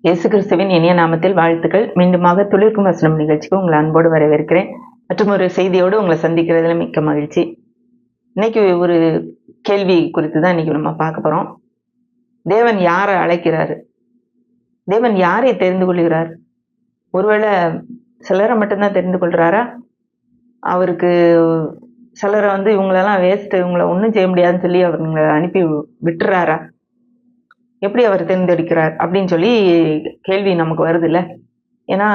இயேசு கிறிஸ்துவின் இனிய நாமத்தில் வாழ்த்துக்கள். மீண்டுமாக துளிர்க்கும் வசனம் நிகழ்ச்சிக்கு உங்களை அன்போடு வரவேற்கிறேன். மற்றும் ஒரு செய்தியோடு உங்களை சந்திக்கிறதுல மிக்க மகிழ்ச்சி. இன்னைக்கு ஒரு கேள்வி குறித்து தான் இன்னைக்கு நம்ம பார்க்க போறோம். தேவன் யாரை அழைக்கிறாரு? தேவன் யாரை தெரிந்து கொள்கிறார்? ஒருவேளை சிலரை மட்டும்தான் தெரிந்து கொள்றாரா? அவருக்கு சிலரை இவங்களெல்லாம் வேஸ்ட், இவங்களை ஒன்றும் செய்ய முடியாதுன்னு சொல்லி அவங்களை அனுப்பி விட்டுறாரா? எப்படி அவர் தேர்ந்தெடுக்கிறார் அப்படின்னு சொல்லி கேள்வி நமக்கு வருது இல்ல. ஏன்னா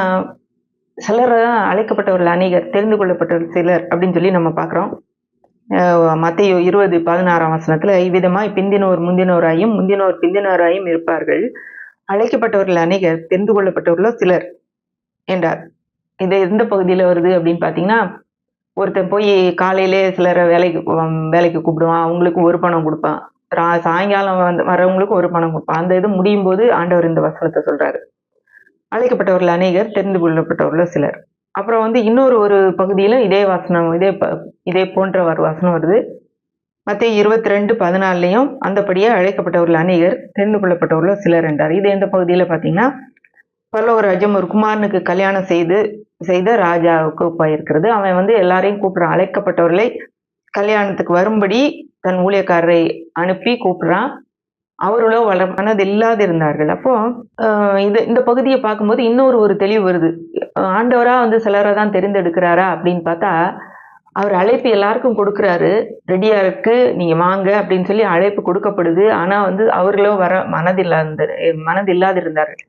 சிலர் அழைக்கப்பட்டவர்கள் அநேகர், தெரிந்து கொள்ளப்பட்டவர்கள் சிலர் அப்படின்னு சொல்லி நம்ம பார்க்குறோம். மத்தேயு 20:16 இவ்விதமாய் பிந்தினோர் முந்தினோராயும் முந்தினோர் பிந்தினோராயும் இருப்பார்கள், அழைக்கப்பட்டவர்கள் அநேகர், தெரிந்து கொள்ளப்பட்டவர்களோ சிலர் என்றார். இது எந்த பகுதியில் வருது அப்படின்னு பார்த்தீங்கன்னா, ஒருத்தன் போய் காலையிலே சிலரை வேலைக்கு கூப்பிடுவான், அவங்களுக்கு ஒரு பணம் கொடுப்பான். சாயங்காலம் வரவங்களுக்கு ஒரு பணம் கொடுப்பான். அந்த இது முடியும் போது ஆண்டவர் இந்த வசனத்தை சொல்றாரு, அழைக்கப்பட்டவர்கள் அநேகர், தெரிந்து கொள்ளப்பட்டவர்களோ சிலர். அப்புறம் இன்னொரு ஒரு பகுதியில இதே வசனம், இதே போன்ற ஒரு வசனம் வருது. மத்தேயு 22:14 அந்தபடியே அழைக்கப்பட்டவர்கள் அநேகர், தெரிந்து கொள்ளப்பட்டவர்களோ சிலர் என்றார். இது எந்த பகுதியில பார்த்தீங்கன்னா, பரலோக ராஜ்யம் ஒரு குமாரனுக்கு கல்யாணம் செய்த ராஜாவுக்கு போயிருக்கிறது. அவன் எல்லாரையும் கூப்பிடுறான், அழைக்கப்பட்டவர்களை கல்யாணத்துக்கு வரும்படி தன் ஊழியக்காரரை அனுப்பி கூப்பிடுறான். அவர்களோ மனது இல்லாது இருந்தார்கள். அப்போ இந்த பகுதியை பார்க்கும்போது இன்னொரு ஒரு தெளிவு வருது. ஆண்டவரா சிலரை தான் தெரிந்தெடுக்கிறாரா அப்படின்னு பார்த்தா, அவர் அழைப்பு எல்லாருக்கும் கொடுக்குறாரு. ரெடியா இருக்கு, நீங்க வாங்க அப்படின்னு சொல்லி அழைப்பு கொடுக்கப்படுது. ஆனா அவர்களோ வர மனது இல்லாது இருந்தார்கள்.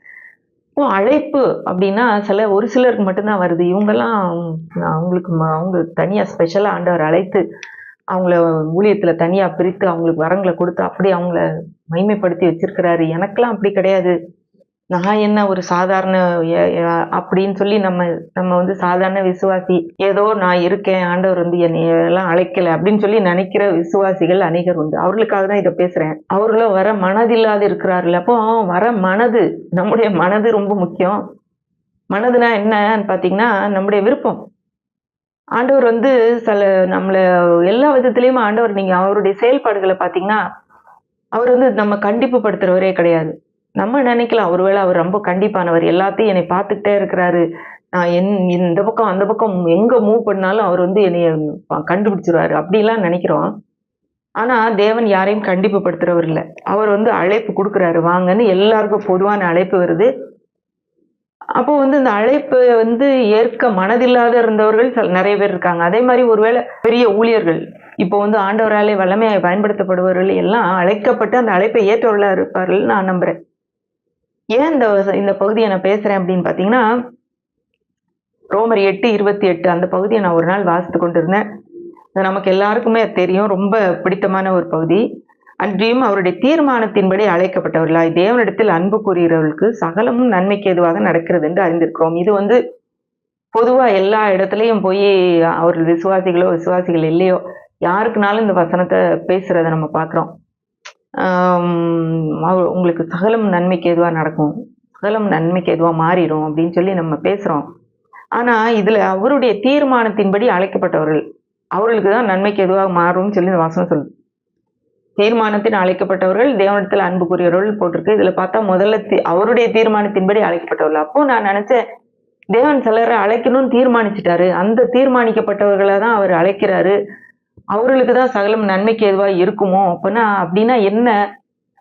இப்போ அழைப்பு அப்படின்னா ஒரு சிலருக்கு மட்டும்தான் வருது. இவங்கெல்லாம் அவங்க தனியா ஸ்பெஷலா ஆண்டவர் அழைத்து அவங்கள ஊழியத்துல தனியா பிரித்து அவங்களுக்கு வரங்களை கொடுத்து அப்படி அவங்கள மகிமைப்படுத்தி வச்சிருக்கிறாரு. எனக்கெல்லாம் அப்படி கிடையாது. நான் என்ன ஒரு சாதாரண அப்படின்னு சொல்லி நம்ம சாதாரண விசுவாசி, ஏதோ நான் இருக்கேன், ஆண்டவர் என்னை எல்லாம் அழைக்கல அப்படின்னு சொல்லி நினைக்கிற விசுவாசிகள் அநேகர் உண்டு. அவர்களுக்காக தான் இதை பேசுறேன். அவர்களும் வர மனதில்லாது இருக்கிறார்கள். அப்போ வர மனது, நம்முடைய மனது ரொம்ப முக்கியம். மனதுனா என்னன்னு பாத்தீங்கன்னா, நம்முடைய விருப்பம். ஆண்டவர் சில நம்மள எல்லா விதத்திலயும் ஆண்டவர், நீங்க அவருடைய செயல்பாடுகளை பார்த்தீங்கன்னா, அவர் நம்ம கண்டிப்பு படுத்துறவரே கிடையாது. நம்ம நினைக்கலாம், ஒருவேளை அவர் ரொம்ப கண்டிப்பானவர், எல்லாத்தையும் என்னை பார்த்துக்கிட்டே இருக்கிறாரு, நான் இந்த பக்கம் அந்த பக்கம் எங்க மூவ் பண்ணாலும் அவர் என்னைய கண்டுபிடிச்சிருவாரு அப்படிலாம் நினைக்கிறோம். ஆனா தேவன் யாரையும் கண்டிப்பு படுத்துறவர் இல்லை. அவர் அழைப்பு கொடுக்குறாரு, வாங்கன்னு எல்லாருக்கும் பொதுவான அழைப்பு வருது. அப்போ இந்த அழைப்பு ஏற்க மனதில்லாத இருந்தவர்கள் நிறைய பேர் இருக்காங்க. அதே மாதிரி ஒருவேளை பெரிய ஊழியர்கள், இப்போ ஆண்டவராலே வல்லமையாய் பயன்படுத்தப்படுபவர்கள் எல்லாம் அழைக்கப்பட்டு அந்த அழைப்பை ஏற்றவர்களா இருப்பார்கள் நான் நம்புறேன். ஏன் இந்த பகுதியை நான் பேசுறேன் அப்படின்னு பாத்தீங்கன்னா, ரோமர் 8:28 அந்த பகுதியை நான் ஒரு நாள் வாசித்து கொண்டிருந்தேன். நமக்கு எல்லாருக்குமே தெரியும், ரொம்ப பிடித்தமான ஒரு பகுதி. அன்றியும் அவருடைய தீர்மானத்தின்படி அழைக்கப்பட்டவர்களாய் தேவனிடத்தில் அன்பு கூறுகிறவர்களுக்கு சகலமும் நன்மைக்கு ஏதுவாக நடக்கிறது என்று அறிந்திருக்கிறோம். இது பொதுவா எல்லா இடத்துலயும் போய் அவர்கள் விசுவாசிகள் இல்லையோ யாருக்குனாலும் இந்த வசனத்தை பேசுறத நம்ம பார்க்கிறோம். உங்களுக்கு சகலம் நன்மைக்கு எதுவா நடக்கும், சகலம் நன்மைக்கு எதுவா மாறிடும் அப்படின்னு சொல்லி நம்ம பேசுறோம். ஆனா இதுல அவருடைய தீர்மானத்தின்படி அழைக்கப்பட்டவர்கள், அவர்களுக்கு தான் நன்மைக்கு எதுவாக மாறும்னு சொல்லி இந்த வசனம் சொல்லுது. தீர்மானத்தின் அழைக்கப்பட்டவர்கள், தேவனிடத்தில் அன்பு கூறியவர்கள் போட்டிருக்கு. இதுல பார்த்தா முதல்ல அவருடைய தீர்மானத்தின்படி அழைக்கப்பட்டவர்கள். அப்போ நான் நினைச்சேன், தேவன் சிலரை அழைக்கணும்னு தீர்மானிச்சுட்டாரு, அந்த தீர்மானிக்கப்பட்டவர்களை தான் அவர் அழைக்கிறாரு, அவர்களுக்கு தான் சகலம் நன்மைக்கு எதுவா இருக்குமோ. அப்படின்னா என்ன,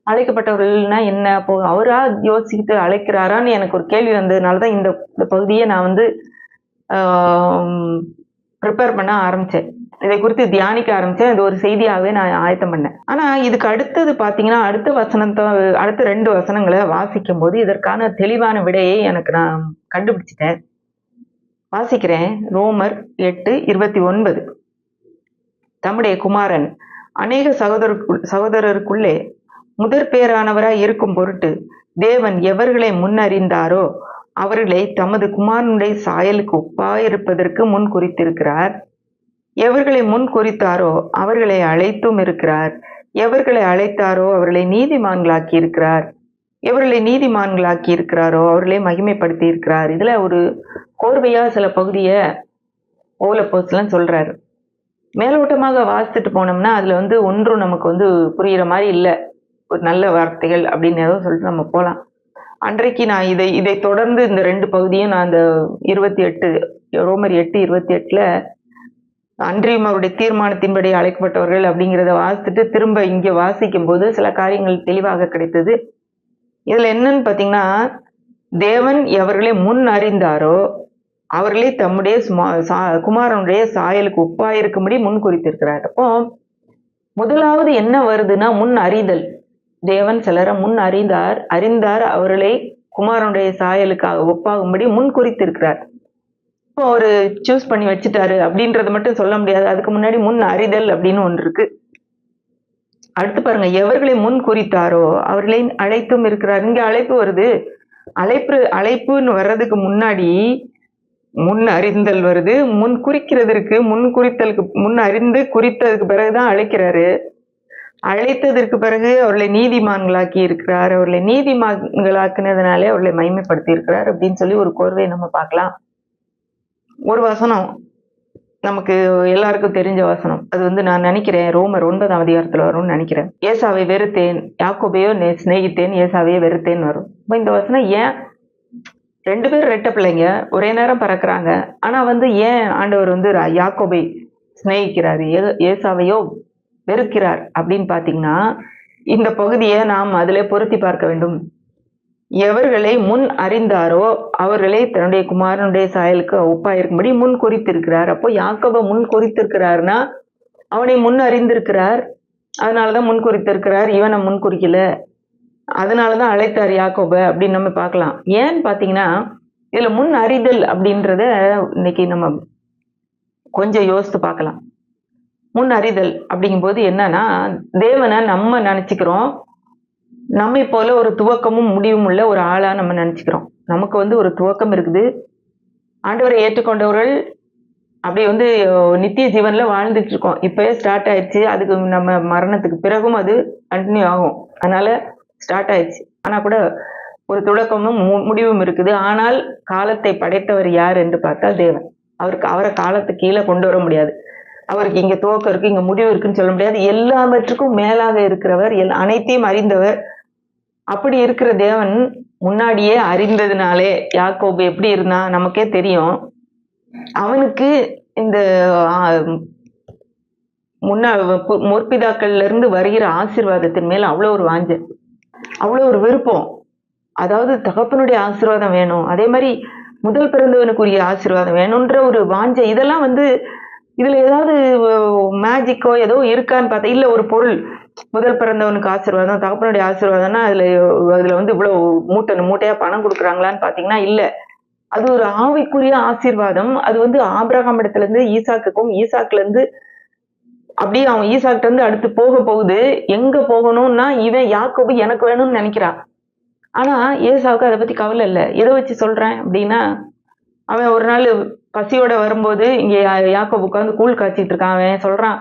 அழைக்கப்பட்டவர்கள்னா என்ன? அப்போ அவரா யோசிச்சுட்டு அழைக்கிறாரான்னு எனக்கு ஒரு கேள்வி வந்ததுனாலதான் இந்த பகுதியை நான் ப்ரிப்பேர் பண்ண ஆரம்பிச்சேன். இதை குறித்து தியானிக்க ஆரம்பிச்சேன். இது ஒரு செய்தியாகவே நான் ஆயத்தம் பண்ணேன். ஆனா இதுக்கு அடுத்தது பாத்தீங்கன்னா, அடுத்த 2 வசனங்களை வாசிக்கும் போது இதற்கான தெளிவான விடையை நான் கண்டுபிடிச்சிட்டேன். வாசிக்கிறேன். ரோமர் 8:29 தம்முடைய குமாரன் அநேக சகோதரருக்குள்ளே முதற் பேரானவராய் இருக்கும் பொருட்டு தேவன் எவர்களை முன்னறிந்தாரோ அவர்களை தமது குமாரனுடைய சாயலுக்கு ஒப்பாயிருப்பதற்கு முன் குறித்திருக்கிறார். எவர்களை முன் குறித்தாரோ அவர்களை அழைத்தும் இருக்கிறார். எவர்களை அழைத்தாரோ அவர்களை நீதிமான்களாக்கி இருக்கிறார். எவர்களை நீதிமான்களாக்கி இருக்கிறாரோ அவர்களை மகிமைப்படுத்தி இருக்கிறார். இதுல ஒரு கோர்வையா சில பகுதியை பவுல் அப்போஸ்தலன் சொல்றாரு. மேலோட்டமாக வாசித்துட்டு போனோம்னா அதுல ஒன்றும் நமக்கு புரியுற மாதிரி இல்லை, ஒரு நல்ல வார்த்தைகள் அப்படின்னு ஏதோ சொல்லிட்டு நம்ம போலாம். அன்றைக்கு நான் இதை தொடர்ந்து இந்த 2 பகுதியும் நான் அந்த 28 ரோமர் 8:28ல அன்றியும் அவருடைய தீர்மானத்தின்படி அழைக்கப்பட்டவர்கள் அப்படிங்கிறத வாசித்துட்டு திரும்ப இங்க வாசிக்கும் போது சில காரியங்கள் தெளிவாக கிடைத்தது. இதுல என்னன்னு பாத்தீங்கன்னா, தேவன் எவர்களை முன் அறிந்தாரோ அவர்களே தம்முடைய குமாரனுடைய சாயலுக்கு ஒப்பாயிருக்கும்படி முன் குறித்திருக்கிறார். அப்போ முதலாவது என்ன வருதுன்னா முன் அறிதல். தேவன் சிலரை முன் அறிந்தார் அவர்களை குமாரனுடைய சாயலுக்காக ஒப்பாகும்படி முன் குறித்திருக்கிறார். இப்போ அவரு சூஸ் பண்ணி வச்சுட்டாரு அப்படின்றத மட்டும் சொல்ல முடியாது. அதுக்கு முன்னாடி முன் அறிதல் அப்படின்னு ஒன்று இருக்கு. அடுத்து பாருங்க, எவர்களை முன் குறித்தாரோ அவர்களை அழைத்தும் இருக்கிறார். இங்க அழைப்பு வருது. அழைப்புன்னு வர்றதுக்கு முன்னாடி முன் அறிந்தல் வருது. முன் குறிக்கிறதற்கு முன் குறித்தலுக்கு முன் அறிந்து குறித்ததுக்கு பிறகுதான் அழைக்கிறாரு. அழைத்ததற்கு பிறகு அவர்களை நீதிமான்களாக்கி இருக்கிறார். அவர்களை நீதிமான்களாக்குனதுனாலே அவர்களை மகிமைப்படுத்தி இருக்கிறார் அப்படின்னு சொல்லி ஒரு கோர்வை நம்ம பார்க்கலாம். ஒரு வசனம் நமக்கு எல்லாருக்கும் தெரிஞ்ச வசனம். அது வந்து நான் நினைக்கிறேன் ரோமர் 9ஆம் அதிகாரத்துல வரும்னு நினைக்கிறேன். ஏசாவை வெறுத்தேன், யாக்கோபையோ சிநேகித்தேன், ஏசாவையே வெறுத்தேன் வரும். இப்போ இந்த வசனம் ஏன் 2 பேரும் ரெட்ட பிள்ளைங்க ஒரே நேரம் பறக்குறாங்க. ஆனா வந்து ஏன் ஆண்டவர் வந்து யாக்கோபை சிநேகிக்கிறாரு, ஏசாவையோ வெறுக்கிறார் அப்படின்னு பாத்தீங்கன்னா, இந்த பகுதியை நாம் அதிலே பொருத்தி பார்க்க வேண்டும். எவர்களை முன் அறிந்தாரோ அவர்களை தன்னுடைய குமாரனுடைய சாயலுக்கு ஒப்பாயிருக்கும்படி முன் குறித்திருக்கிறார். அப்போ யாக்கோபை முன் குறித்திருக்கிறார்னா அவனை முன் அறிந்திருக்கிறார். அதனாலதான் முன் குறித்திருக்கிறார். இவனை முன் குறிக்கல, அதனாலதான் அழைத்தார் யாக்கோபை அப்படின்னு நம்ம பார்க்கலாம். ஏன்னு பாத்தீங்கன்னா, இதுல முன் அறிதல் அப்படின்றத இன்னைக்கு நம்ம கொஞ்சம் யோசித்து பார்க்கலாம். முன் அறிதல் அப்படிங்கும்போது என்னன்னா, தேவனை நம்ம நினைச்சுக்கிறோம், நம்மை போல ஒரு துவக்கமும் முடிவும் உள்ள ஒரு ஆளா நம்ம நினைச்சுக்கிறோம். நமக்கு வந்து ஒரு துவக்கம் இருக்குது. ஆண்டவரை ஏற்றுக்கொண்டவர்கள் அப்படி வந்து நித்திய ஜீவன்ல வாழ்ந்துட்டு இருக்கோம். இப்பயே ஸ்டார்ட் ஆயிடுச்சு. அதுக்கு நம்ம மரணத்துக்கு பிறகும் அது கண்டினியூ ஆகும். அதனால ஸ்டார்ட் ஆயிடுச்சு. ஆனா கூட ஒரு தொடக்கமும் முடிவும் இருக்குது. ஆனால் காலத்தை படைத்தவர் யார் என்று பார்த்தால் தேவன். அவரை காலத்துக்கு கீழே கொண்டு வர முடியாது. அவருக்கு இங்க துவக்கம் இருக்கு, இங்க முடிவு இருக்குன்னு சொல்ல முடியாது. எல்லாவற்றுக்கும் மேலாக இருக்கிறவர், அனைத்தையும் அறிந்தவர். அப்படி இருக்கிற தேவன் முன்னாடியே அறிந்ததுனாலே யாக்கோபு எப்படி இருந்தான் நமக்கே தெரியும். அவனுக்கு இந்த முற்பிதாக்கள்ல இருந்து வருகிற ஆசீர்வாதத்தின் மேல அவ்வளவு ஒரு வாஞ்சை, அவ்வளவு ஒரு விருப்பம். அதாவது தகப்பனுடைய ஆசீர்வாதம் வேணும், அதே மாதிரி முதல் பிறந்தவனுக்குரிய ஆசீர்வாதம் வேணும்ன்ற ஒரு வாஞ்சை. இதெல்லாம் வந்து இதுல ஏதாவது மேஜிக்கோ ஏதோ இருக்கான்னு பார்த்தா இல்ல. ஒரு பொருள், முதல் பிறந்தவனுக்கு ஆசீர்வாதம், தகப்பனுடைய ஆசீர்வாதம்னா அதுல வந்து இவ்வளவு மூட்டையா பணம் கொடுக்குறாங்களான்னு பாத்தீங்கன்னா இல்ல. அது ஒரு ஆவிக்குரிய ஆசீர்வாதம். அது வந்து ஆபிரகாம் இடத்துல இருந்து ஈசாக்குக்கும், ஈசாக்குல இருந்து அப்படியே அவன் ஈசாக்கிட்ட இருந்து அடுத்து போகுது. எங்க போகணும்னா இவன் யாக்கோபு எனக்கு வேணும்னு நினைக்கிறான். ஆனா ஏசாவுக்கு அதை பத்தி கவலை இல்லை. எதை வச்சு சொல்றேன் அப்படின்னா, அவன் ஒரு நாள் பசியோட வரும்போது இங்க யாக்கோபு உட்கார்ந்து கூழ் காய்ச்சிட்டு இருக்கான். அவன் சொல்றான்,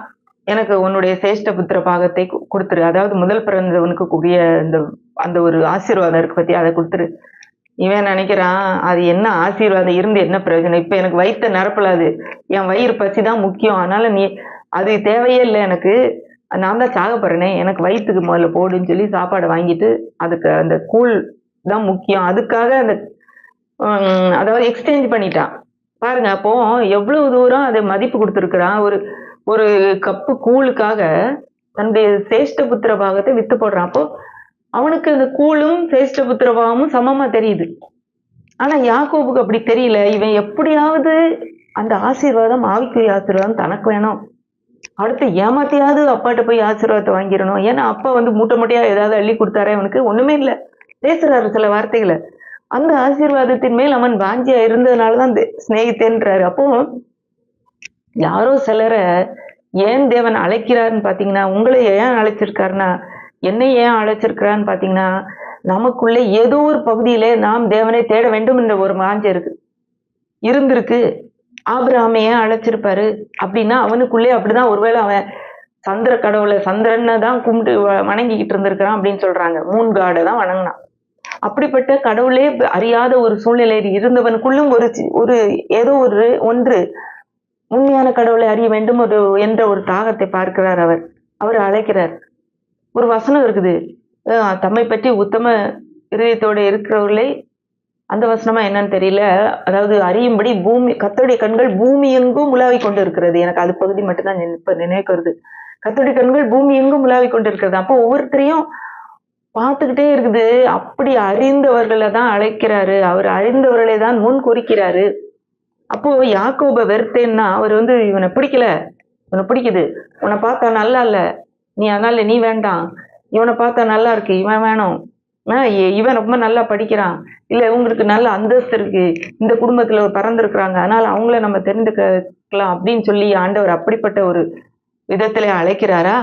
எனக்கு உன்னுடைய சேஷ்ட புத்திர பாகத்தை கொடுத்துரு, அதாவது முதல் பிறந்தவனுக்கு கூடிய அந்த ஒரு ஆசீர்வாதம் இருக்கு பத்தி, அதை கொடுத்துரு. இவன் நினைக்கிறான், அது என்ன ஆசீர்வாதம் இருந்து என்ன பிரயோஜனம், இப்ப எனக்கு வயிற்ற நிரப்பலாது, என் வயிறு பசி தான் முக்கியம், அதனால நீ அது தேவையே இல்லை எனக்கு, நான் தான் சாக போறேனே, எனக்கு வயிற்றுக்கு முதல்ல போடுன்னு சொல்லி சாப்பாடை வாங்கிட்டு அதுக்கு அந்த கூழ் தான் முக்கியம், அதுக்காக அந்த அதாவது எக்ஸ்சேஞ்ச் பண்ணிட்டான் பாருங்க. அப்போ எவ்வளவு தூரம் அதை மதிப்பு கொடுத்துருக்கிறான். ஒரு கப்பு கூழுக்காக தன்னுடைய சேஷ்ட புத்திர பாகத்தை வித்து போடுறான். அப்போ அவனுக்கு அந்த கூழும் சேஷ்ட புத்திர பாகமும் சமமா தெரியுது. ஆனா யாக்கோபுக்கு அப்படி தெரியல. இவன் எப்படியாவது அந்த ஆசீர்வாதம், ஆவிக்குரிய ஆசீர்வாதம் தனக்கு வேணும், அடுத்து ஏமாத்தியாவது அப்பாட்ட போய் ஆசீர்வாதத்தை வாங்கிடணும். ஏன்னா அப்பா வந்து மூட்டை மூட்டையா ஏதாவது அள்ளி கொடுத்தாரே, அவனுக்கு ஒண்ணுமே இல்லை, பேசுறாரு சில வார்த்தைகளை. அந்த ஆசீர்வாதத்தின் மேல் அவன் வாஞ்சியா இருந்ததுனாலதான் சிநேகித்தேன்றாரு. அப்போ யாரோ சிலரை ஏன் தேவன் அழைக்கிறாருன்னு பாத்தீங்கன்னா, உங்களை ஏன் அழைச்சிருக்காருன்னா, என்னை ஏன் அழைச்சிருக்கிறான்னு பாத்தீங்கன்னா, நமக்குள்ளே ஏதோ ஒரு பகுதியிலே நாம் தேவனை தேட வேண்டும் என்ற ஒரு வாஞ்சை இருந்திருக்கு. ஆபிரகாமை ஏன் அழைச்சிருப்பாரு அப்படின்னா, அவனுக்குள்ளே அப்படிதான். ஒருவேளை அவன் சந்திர கடவுளை, சந்திரனை தான் கும்பிட்டு வணங்கிக்கிட்டு இருந்திருக்கிறான் அப்படின்னு சொல்றாங்க. மூன் காடை தான் வணங்கினான். அப்படிப்பட்ட கடவுளே அறியாத ஒரு சூழ்நிலையில் இருந்தவனுக்குள்ளும் ஒரு ஏதோ ஒன்று உண்மையான கடவுளை அறிய வேண்டும் என்ற ஒரு தாகத்தை பார்க்கிறார். அவர் அழைக்கிறார். ஒரு வசனம் இருக்குது, தம்மை பற்றி உத்தம இருதயத்தோட இருக்கிறவர்களை, அந்த வசனமா என்னன்னு தெரியல. அதாவது அறியும்படி பூமி கர்த்தருடைய கண்கள் பூமி எங்கும் உலாவிக் கொண்டு இருக்கிறது. எனக்கு அது பகுதி மட்டும் தான் இப்ப நினைவுக்கு வருது. கர்த்தருடைய கண்கள் பூமி எங்கும் உலாவிக் கொண்டு இருக்கிறது. அப்போ ஒவ்வொருத்தரையும் பார்த்துக்கிட்டே இருக்குது. அப்படி அறிந்தவர்களை தான் அழைக்கிறாரு. அவர் அறிந்தவர்களை தான் முன் குறிக்கிறாரு. அப்போ யாக்கோப வெறுத்தேன்னா அவர் வந்து இவனை பிடிக்கல, இவனை பிடிக்குது, உன்னை பார்த்தா நல்லா இல்ல, நீ அதனால நீ வேண்டாம், இவனை பார்த்தா நல்லா இருக்கு, இவன் வேணும், இவன் ரொம்ப நல்லா படிக்கிறான், இல்ல இவங்களுக்கு நல்ல அந்தஸ்து இருக்கு, இந்த குடும்பத்துல ஒரு பிறந்திருக்கிறாங்க, அதனால அவங்கள நம்ம தெரிந்துக்கலாம் அப்படின்னு சொல்லி ஆண்டவர் அப்படிப்பட்ட ஒரு விதத்துல அழைக்கிறாரா?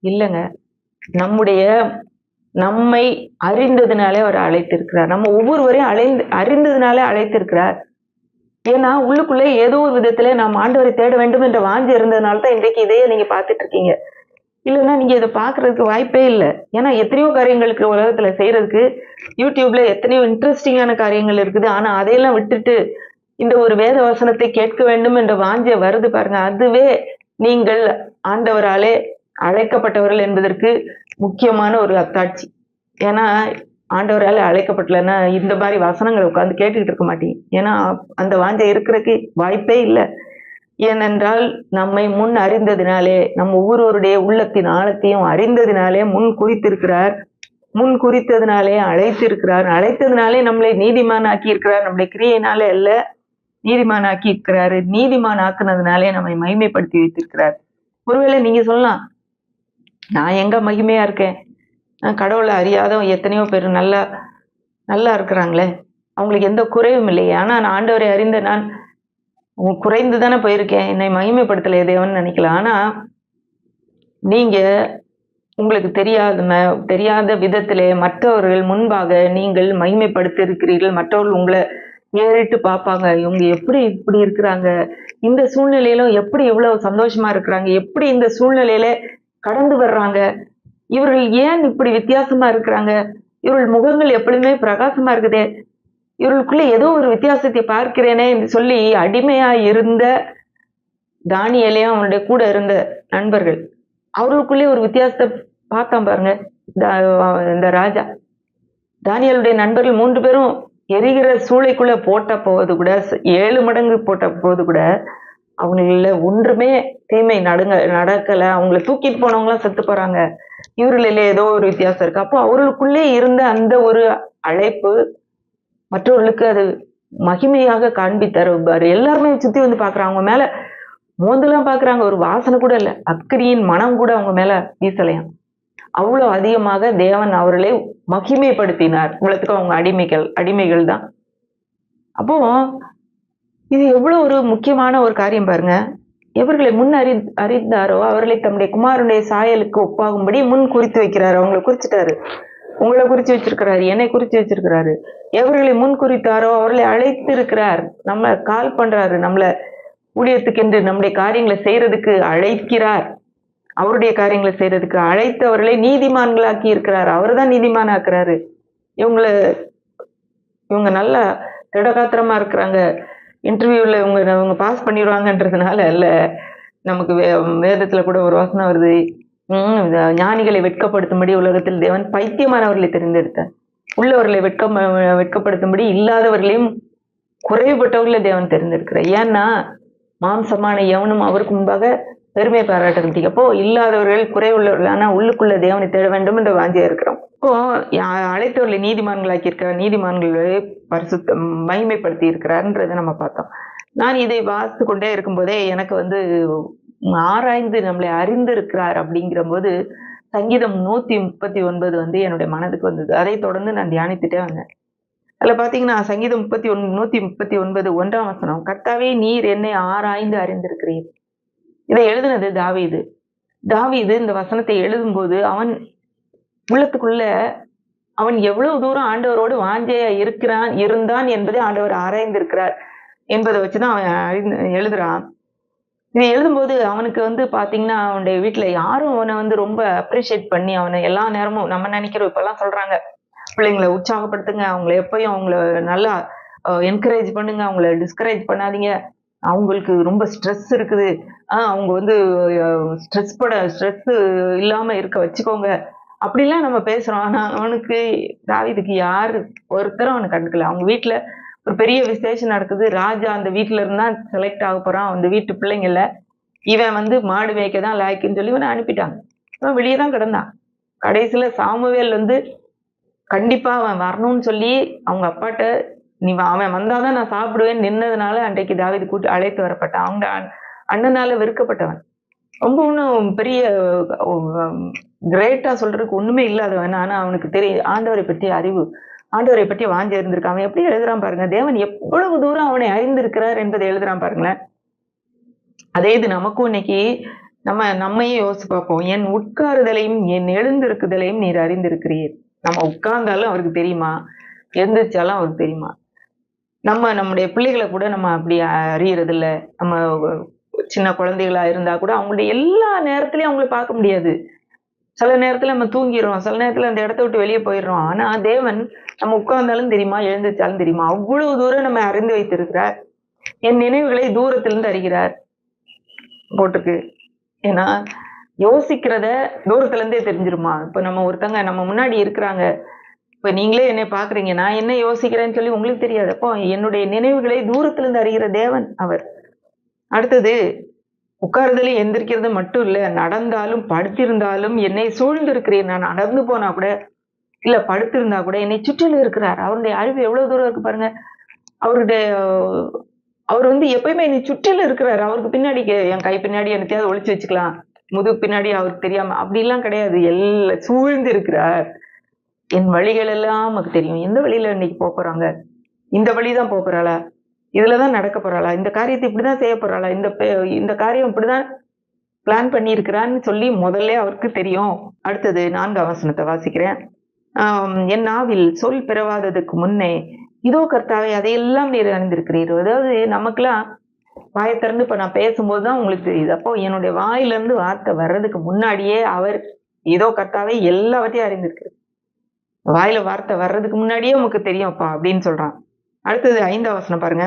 இல்லைங்க. நம்முடைய நம்மை அறிந்ததுனாலே அவர் அழைத்திருக்கிறார். நம்ம ஒவ்வொருவரையும் அறிந்ததுனாலே அழைத்திருக்கிறார். ஏன்னா உள்ளுக்குள்ளே ஏதோ ஒரு விதத்துல நாம் ஆண்டவரை தேட வேண்டும் என்ற வாஞ்சை இருந்ததுனால தான் இன்றைக்கு இதையே நீங்க பார்த்துட்டு இருக்கீங்க. இல்லைன்னா நீங்க இதை பார்க்கறதுக்கு வாய்ப்பே இல்லை. ஏன்னா எத்தனையோ காரியங்களுக்கு உலகத்துல செய்யறதுக்கு யூடியூப்ல எத்தனையோ இன்ட்ரெஸ்டிங்கான காரியங்கள் இருக்குது. ஆனா அதையெல்லாம் விட்டுட்டு இந்த ஒரு வேத வசனத்தை கேட்க வேண்டும் என்ற வாஞ்சை வருது பாருங்க. அதுவே நீங்கள் ஆண்டவராலே அழைக்கப்பட்டவர்கள் என்பதற்கு முக்கியமான ஒரு அத்தாட்சி. ஏன்னா ஆண்டவரால அழைக்கப்படலைன்னா இந்த மாதிரி வசனங்களை உட்கார்ந்து கேட்டுக்கிட்டு இருக்க மாட்டீங்க. ஏன்னா அந்த வாஞ்சை இருக்கிறதுக்கு வாய்ப்பே இல்லை. ஏனென்றால் நம்மை முன் அறிந்ததினாலே, நம் ஒவ்வொருவருடைய உள்ளத்தின் ஆழத்தையும் அறிந்ததினாலே முன் குறித்திருக்கிறார். முன் குறித்ததினாலே அழைத்திருக்கிறார். அழைத்ததினாலே நம்மளை நீதிமான் ஆக்கி இருக்கிறார். நம்முடைய கிரியையினாலே அல்ல, நீதிமான் ஆக்கி இருக்கிறாரு. நீதிமான் ஆக்குனதுனாலே நம்மை மகிமைப்படுத்தி வைத்திருக்கிறார். ஒருவேளை நீங்க சொல்லலாம், நான் எங்க மகிமையா இருக்கேன், கடவுளை அறியாத எத்தனையோ பேர் நல்லா நல்லா இருக்கிறாங்களே, அவங்களுக்கு எந்த குறைவும் இல்லையே, ஆனா நான் ஆண்டவரை அறிந்த நான் குறைந்து தானே போயிருக்கேன், என்னை மகிமைப்படுத்தலையே தேவன் நினைக்கலாம். ஆனா நீங்க உங்களுக்கு தெரியாத விதத்திலே மற்றவர்கள் முன்பாக நீங்கள் மகிமைப்படுத்தி இருக்கிறீர்கள். மற்றவர்கள் உங்களை ஏறிட்டு பார்ப்பாங்க, இவங்க எப்படி இப்படி இருக்கிறாங்க, இந்த சூழ்நிலையிலும் எப்படி இவ்வளவு சந்தோஷமா இருக்கிறாங்க, எப்படி இந்த சூழ்நிலையில கடந்து வர்றாங்க, இவர்கள் ஏன் இப்படி வித்தியாசமா இருக்கிறாங்க, இவர்கள் முகங்கள் எப்பொழுதுமே பிரகாசமா இருக்குதே, இவர்களுக்குள்ள ஏதோ ஒரு வித்தியாசத்தை பார்க்கிறேனே என்று சொல்லி அடிமையா இருந்த தானியேலையும் அவனுடைய கூட இருந்த நண்பர்கள், அவர்களுக்குள்ளே ஒரு வித்தியாசத்தை பார்த்தான் பாருங்க. இந்த ராஜா தானியேலுடைய நண்பர்கள் 3 பேரும் எரிகிற சூளைக்குள்ள போட்ட போவது கூட, 7 மடங்கு போட்ட போது கூட அவங்கள ஒன்றுமே தீமை நடக்கல. அவங்கள தூக்கிட்டு போனவங்களாம் செத்து போறாங்க. இவர்களிலே ஏதோ ஒரு வித்தியாசம் இருக்கு. அப்போ அவர்களுக்குள்ளே இருந்த அந்த ஒரு அழைப்பு மற்றவர்களுக்கு அது மகிமையாக காண்பித்தார். எல்லாருமே சுத்தி வந்து பாக்குறாங்க, அவங்க மேல மோந்தெல்லாம் பாக்குறாங்க, ஒரு வாசனை கூட இல்ல, அக்கினியின் மனம் கூட அவங்க மேல வீசலையாம். அவ்வளவு அதிகமாக தேவன் அவர்களை மகிமைப்படுத்தினார். இவ்வளவுக்கும் அவங்க அடிமைகள் தான். அப்போ இது எவ்வளவு ஒரு முக்கியமான ஒரு காரியம் பாருங்க. எவர்களை முன் அறிந்தாரோ அவர்களை தம்முடைய குமாரனுடைய சாயலுக்கு ஒப்பாகும்படி முன் குறித்து வைக்கிறாரு. அவங்களை குறிச்சிட்டாரு, உங்களை குறிச்சு வச்சிருக்கிறாரு, என்னை குறிச்சு வச்சிருக்கிறாரு. எவர்களை முன் குறித்தாரோ அவர்களை அழைத்து இருக்கிறார். நம்மளை கால் பண்றாரு, நம்மளை ஊழியத்துக்கு என்று நம்முடைய காரியங்களை செய்யறதுக்கு அழைக்கிறார். அவருடைய காரியங்களை செய்யறதுக்கு அழைத்தவர்களை நீதிமான்களாக்கி இருக்கிறார். அவர் தான் நீதிமான் ஆக்குறாரு. இவங்க நல்லா திடகாத்திரமா இருக்கிறாங்க, இன்டர்வியூல இவங்க பாஸ் பண்ணிடுவாங்கன்றதுனால இல்ல. நமக்கு வேதத்துல கூட ஒரு வசனம் வருது, ஞானிகளை வெட்கப்படுத்தும்படி உலகத்தில் தேவன் பைத்தியமானவர்களை தெரிந்தெடுத்தார். உள்ளவர்களை வெட்கப்படுத்தும்படி இல்லாதவர்களையும் குறைவுபட்டவர்களை தேவன் தெரிந்தெடுக்கிறார். ஏன்னா மாம்சமான எவனும் அவருக்கு முன்பாக பெருமை பாராட்டுறதுக்கு. அப்போ இல்லாதவர்கள் குறைவுள்ளவர்கள், ஆனா உள்ளுக்குள்ள தேவனை தேட வேண்டும் என்ற வாஞ்சியா இருக்கிறோம். இப்போ அழைத்தவர்களை நீதிமான்களாக்கி இருக்கிறார், நீதிமான்களை மகிமைப்படுத்தி இருக்கிறார்ன்றதை நம்ம பார்த்தோம். நான் இதை வாசித்து கொண்டே இருக்கும்போதே எனக்கு வந்து ஆராய்ந்து நம்மளை அறிந்திருக்கிறார் அப்படிங்கிற போது சங்கீதம் 139 வந்து என்னுடைய மனதுக்கு வந்தது. அதை தொடர்ந்து நான் தியானித்துட்டே வந்தேன். அதுல பாத்தீங்கன்னா சங்கீதம் 139 1ஆம் வசனம், கர்த்தாவே நீர் என்னை ஆராய்ந்து அறிந்திருக்கிறீர். இதை எழுதினது தாவீது. இந்த வசனத்தை எழுதும்போது அவன் உள்ளத்துக்குள்ள அவன் எவ்வளவு தூரம் ஆண்டவரோடு வாஞ்சையா இருந்தான் என்பதை ஆண்டவர் ஆராய்ந்திருக்கிறார் என்பதை வச்சுதான் அவன் எழுதுறான். இதை எழுதும்போது அவனுக்கு வந்து பாத்தீங்கன்னா அவனுடைய வீட்டுல யாரும் அவனை வந்து ரொம்ப அப்ரிஷியேட் பண்ணி அவனை எல்லா நேரமும், நம்ம நினைக்கிறோம் இப்பெல்லாம் சொல்றாங்க பிள்ளைங்களை உற்சாகப்படுத்துங்க, அவங்களை எப்பயும் அவங்கள நல்லா என்கரேஜ் பண்ணுங்க, அவங்கள டிஸ்கரேஜ் பண்ணாதீங்க, அவங்களுக்கு ரொம்ப ஸ்ட்ரெஸ் இருக்குது, அவங்க வந்து ஸ்ட்ரெஸ் இல்லாம இருக்க வச்சுக்கோங்க அப்படிலாம் நம்ம பேசுறோம். ஆனா அவனுக்கு தாவீதுக்கு யாரு ஒருத்தரும் அவன கண்டுக்கல. அவங்க வீட்ல ஒரு பெரிய விசேஷம் நடக்குது. ராஜா அந்த வீட்ல இருந்து தான் செலக்ட் ஆக போறான். அந்த வீட்டு பிள்ளைங்கள்ல. இவன் வந்து மாடு மேய்க்க தான் லாயக்குன்னு சொல்லி இவன அனுப்பிட்டாங்க. இவன் வெளிய தான் கிடந்தான். கடைசியில சாமுவேல் வந்து கண்டிப்பா அவன் வரணும்னு சொல்லி அவங்க அப்பாட்ட நீ அவன் வந்தா தான் நான் சாப்பிடுவேன்னு நின்னதுனால அன்றைக்கு தாவீது அழைத்து வரப்பட்டான். அவங்க அண்ணனால வெறுக்கப்பட்டவன். ரொம்ப ஒண்ணும் பெரிய கிரேட்டா சொல்றதுக்கு ஒண்ணுமே இல்லாதவன். ஆனா அவனுக்கு தெரியும் ஆண்டவரை பற்றிய அறிவு, ஆண்டவரை பற்றிய வாஞ்சை இருந்திருக்கு. அவன் எப்படி எழுதுறான் பாருங்க. தேவன் எவ்வளவு தூரம் அவனை அறிந்திருக்கிறார் என்பதை எழுதுறான் பாருங்களேன். அதே இது நமக்கும் இன்னைக்கு நம்மையே யோசிச்சு பார்ப்போம். என் உட்காருதலையும் என் எழுந்திருக்குதலையும் நீர் அறிந்திருக்கிறீர். நம்ம உட்கார்ந்தாலும் அவருக்கு தெரியுமா? எந்திரிச்சாலும் அவருக்கு தெரியுமா? நம்முடைய பிள்ளைகளை கூட நம்ம அப்படி அறியறது இல்ல. நம்ம சின்ன குழந்தைகளா இருந்தா கூட அவங்களுடைய எல்லா நேரத்திலயும் அவங்கள பார்க்க முடியாது. சில நேரத்துல நம்ம தூங்கிடுறோம். சில நேரத்துல அந்த இடத்த விட்டு வெளியே போயிடுறோம். ஆனா தேவன் நம்ம உட்கார்ந்தாலும் தெரியுமா? எழுந்திருச்சாலும் தெரியுமா? அவ்வளவு தூரம் நம்ம அறிந்து வைத்திருக்கிறார். என் நினைவுகளை தூரத்திலிருந்து அறிகிறார் போட்டிருக்கு. ஏன்னா யோசிக்கிறத தூரத்துல இருந்தே தெரிஞ்சிருமா? இப்ப நம்ம ஒருத்தங்க நம்ம முன்னாடி இருக்கிறாங்க. இப்ப நீங்களே என்னை பாக்குறீங்க. நான் என்ன யோசிக்கிறேன்னு சொல்லி உங்களுக்கு தெரியாது. அப்போ என்னுடைய நினைவுகளை தூரத்திலிருந்து அறிகிற தேவன் அவர். அடுத்தது உட்காருதலே எந்திரிக்கிறது மட்டும் இல்ல. நடந்தாலும் படுத்திருந்தாலும் என்னை சூழ்ந்து இருக்கிறீர். நான் நடந்து போனா கூட இல்ல படுத்திருந்தா கூட என்னை சுற்றிலும் இருக்கிறார். அவருடைய அறிவு எவ்வளவு தூரம் இருக்கு பாருங்க. அவருடைய அவர் வந்து எப்பயுமே என்னை சுற்றிலும் இருக்கிறார். அவருக்கு பின்னாடி என் கை பின்னாடி என்னத்தையாவது ஒளிச்சு வச்சுக்கலாம். முதுகு பின்னாடி அவருக்கு தெரியாம அப்படிலாம் கிடையாது. சூழ்ந்து இருக்கிறார். என் வழிகள் எல்லாம் நமக்கு தெரியும். எந்த வழியில இன்னைக்கு போறாங்க? இந்த வழிதான் போறாளா? இதுலதான் நடக்க போறாளா? இந்த காரியத்தை இப்படிதான் செய்ய போறாளா? இந்த காரியம் இப்படிதான் பிளான் பண்ணியிருக்கிறான்னு சொல்லி முதல்ல அவருக்கு தெரியும். அடுத்தது 4ஆம் வசனத்தை வாசிக்கிறேன். என் நாவில் சொல் பிறவாததுக்கு முன்னே இதோ கர்த்தாவே அதையெல்லாம் நீர் அறிந்திருக்கிறீர். அதாவது நமக்கெல்லாம் வாயை திறந்து இப்ப நான் பேசும்போதுதான் உங்களுக்கு தெரியுது. அப்போ என்னுடைய வாயிலிருந்து வார்த்தை வர்றதுக்கு முன்னாடியே அவர் இதோ கர்த்தாவே எல்லாவற்றையும் அறிந்திருக்கு. வாயில வார்த்தை வர்றதுக்கு முன்னாடியே உமக்கு தெரியும்ப்பா அப்படின்னு சொல்றான். அடுத்தது 5ஆம் வசனம் பாருங்க.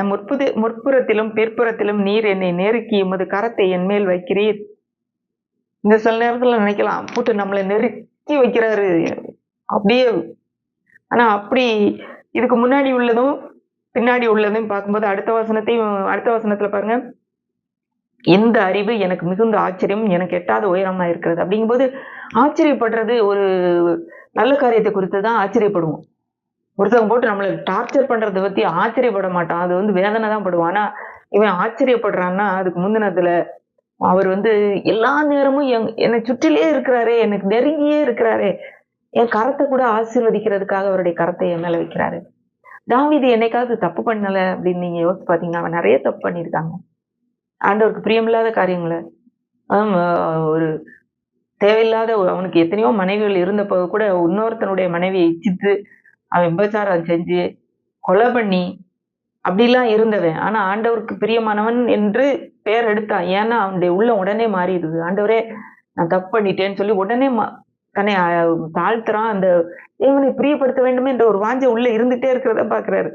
முற்புறத்திலும் பிற்புறத்திலும் நீர் என்னை நெருக்கி உமது கரத்தை என் மேல் வைக்கிறீர். இந்த சில நேரத்துல நினைக்கலாம் போட்டு நம்மளை நெருக்கி வைக்கிறாரு அப்படியே. ஆனா அப்படி இதுக்கு முன்னாடி உள்ளதும் பின்னாடி உள்ளதையும் பார்க்கும்போது அடுத்த வசனத்துல பாருங்க. இந்த அறிவு எனக்கு மிகுந்த ஆச்சரியம், எனக்கு எட்டாத உயரமா இருக்கிறது. அப்படிங்கும்போது ஆச்சரியப்படுறது ஒரு நல்ல காரியத்தை குறித்து தான் ஆச்சரியப்படுவோம். ஒருத்தவங்க போட்டு நம்மளை டார்ச்சர் பண்றதை பத்தி ஆச்சரியப்பட மாட்டான். அது வந்து வேதனை தான் படுவான். ஆனா இவன் ஆச்சரியப்படுறான்னா அதுக்கு முந்தினத்துல அவர் வந்து எல்லா நேரமும் என்னை சுற்றிலே இருக்கிறாரே, எனக்கு நெருங்கியே இருக்கிறாரே, என் கரத்தை கூட ஆசீர்வதிக்கிறதுக்காக அவருடைய கரத்தை என் மேல வைக்கிறாரு. தாவீது என்னைக்காவது தப்பு பண்ணல அப்படின்னு நீங்க யோசிச்சு பாத்தீங்கன்னா அவன் நிறைய தப்பு பண்ணியிருக்காங்க. ஆண்டவருக்கு பிரியமில்லாத காரியங்களை ஒரு தேவையில்லாத அவனுக்கு எத்தனையோ மனைவிகள் இருந்தப்போ கூட இன்னொருத்தனுடைய மனைவியை இச்சித்து அவன் விபச்சாரம் செஞ்சு கொலை பண்ணி அப்படிலாம் இருந்தவன். ஆனா ஆண்டவருக்கு பிரியமானவன் என்று பெயர் எடுத்தான். ஏன்னா அவனுடைய உள்ளம் உடனே மாறிடுது. ஆண்டவரே நான் தப்பு பண்ணிட்டேன்னு சொல்லி உடனே தன்னை தாழ்த்துறான். அந்த தேவனை பிரியப்படுத்த வேண்டுமே என்ற ஒரு வாஞ்சை உள்ள இருந்துட்டே இருக்கிறத பாக்குறாரு.